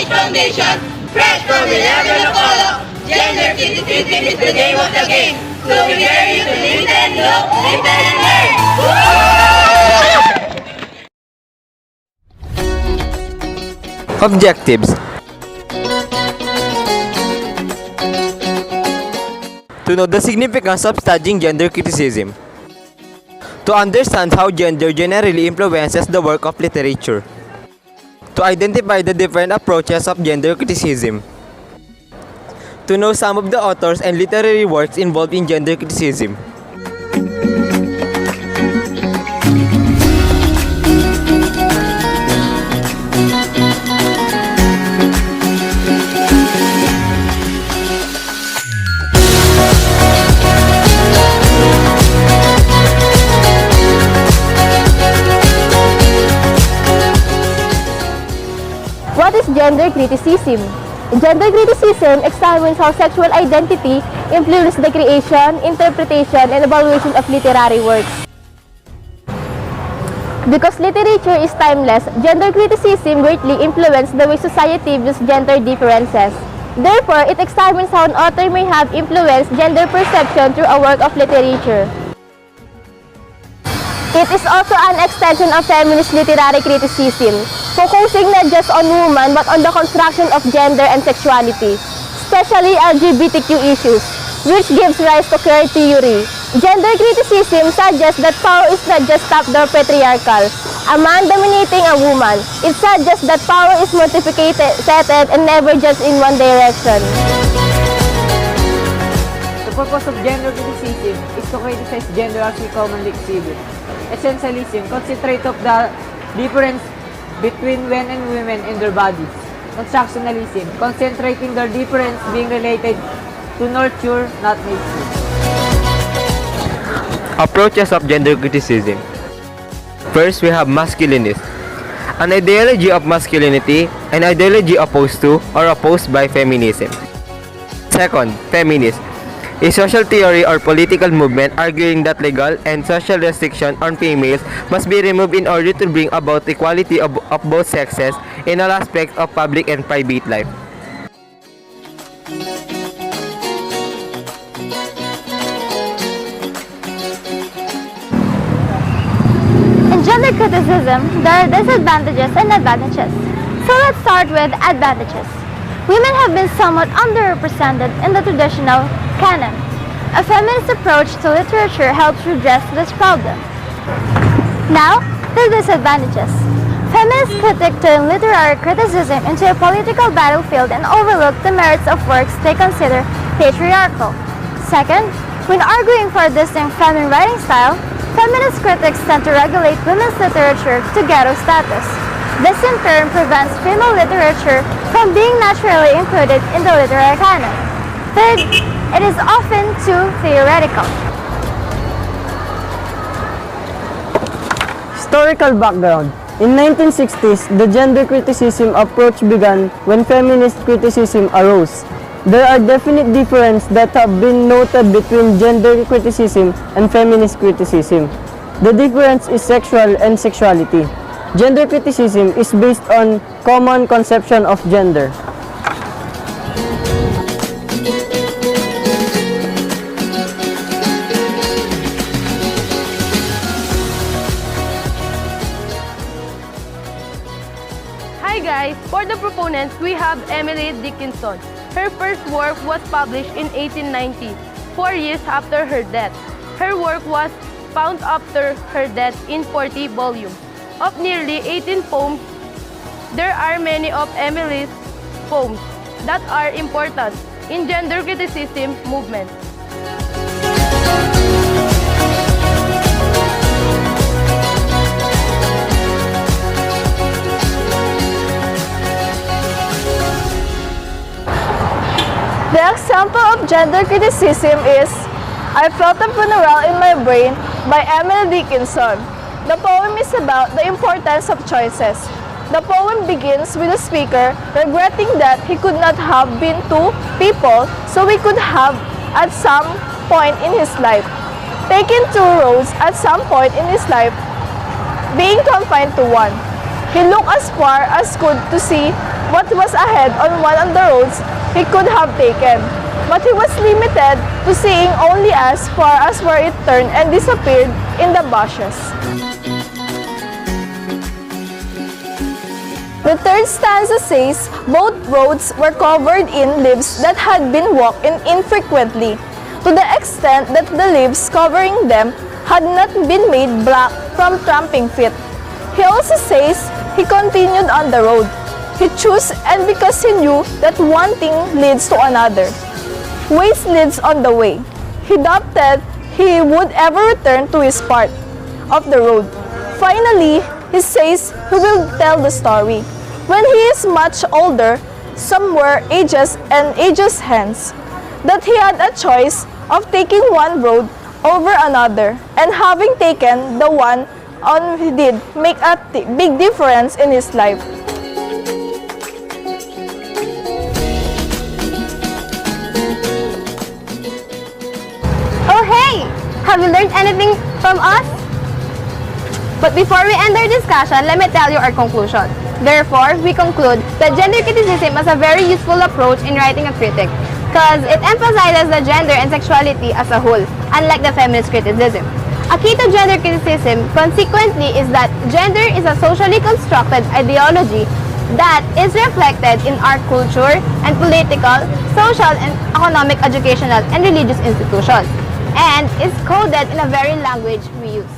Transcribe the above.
Foundation, fresh from 11 o'clock. Gender criticism is the name of the game. So we dare you to listen, look, listen, and learn. Objectives. To know the significance of studying gender criticism. To understand how gender generally influences the work of literature. To identify the different approaches of gender criticism. To know some of the authors and literary works involved in gender criticism. What is gender criticism? Gender criticism examines how sexual identity influences the creation, interpretation, and evaluation of literary works. Because literature is timeless, gender criticism greatly influences the way society views gender differences. Therefore, it examines how an author may have influenced gender perception through a work of literature. It is also an extension of feminist literary criticism, focusing not just on women but on the construction of gender and sexuality, especially LGBTQ issues, which gives rise to queer theory. Gender criticism suggests that power is not just top or patriarchal, a man dominating a woman. It suggests that power is multifaceted and never just in one direction. The purpose of gender criticism is to criticize gender as we commonly exhibit. Essentialism concentrates of the difference between men and women in their bodies. Constructionalism, concentrating their difference being related to nurture, not nature. Approaches of gender criticism. First, we have masculinist. An ideology of masculinity, an ideology opposed to or opposed by feminism. Second, feminist. A social theory or political movement arguing that legal and social restriction on females must be removed in order to bring about equality of both sexes in all aspects of public and private life. In gender criticism, there are disadvantages and advantages. So let's start with advantages. Women have been somewhat underrepresented in the traditional canon. A feminist approach to literature helps redress this problem. Now, the disadvantages. Feminist critics turn literary criticism into a political battlefield and overlook the merits of works they consider patriarchal. Second, when arguing for a distinct feminine writing style, feminist critics tend to regulate women's literature to ghetto status. This in turn prevents female literature from being naturally included in the literary canon. Third, it is often too theoretical. Historical background. In 1960s, the gender criticism approach began when feminist criticism arose. There are definite differences that have been noted between gender criticism and feminist criticism. The difference is sexual and sexuality. Gender criticism is based on common conception of gender. Hi guys! For the proponents, we have Emily Dickinson. Her first work was published in 1890, 4 years after her death. Her work was found after her death in 40 volumes. Of nearly 18 poems, there are many of Emily's poems that are important in gender criticism movement. example of gender criticism is I Felt a Funeral in My Brain by Emily Dickinson. The poem is about the importance of choices. The poem begins with the speaker regretting that he could not have been two people so he could have at some point in his life taken two roads at some point in his life, being confined to one. He looked as far as could to see what was ahead on one of the roads he could have taken, but he was limited to seeing only as far as where it turned and disappeared in the bushes. The third stanza says, both roads were covered in leaves that had been walked in infrequently, to the extent that the leaves covering them had not been made black from tramping feet. He also says he continued on the road. He chose, and because he knew that one thing leads to another. Ways leads on the way. He doubted he would ever return to his part of the road. Finally, he says he will tell the story when he is much older, somewhere ages and ages hence, that he had a choice of taking one road over another, and having taken the one on he did make a big difference in his life. Oh hey! Have you learned anything from us? But before we end our discussion, let me tell you our conclusion. Therefore, we conclude that gender criticism is a very useful approach in writing a critic, because it emphasizes the gender and sexuality as a whole, unlike the feminist criticism. A key to gender criticism, consequently, is that gender is a socially constructed ideology that is reflected in our culture and political, social, and economic, educational, and religious institutions, and is coded in a very language we use.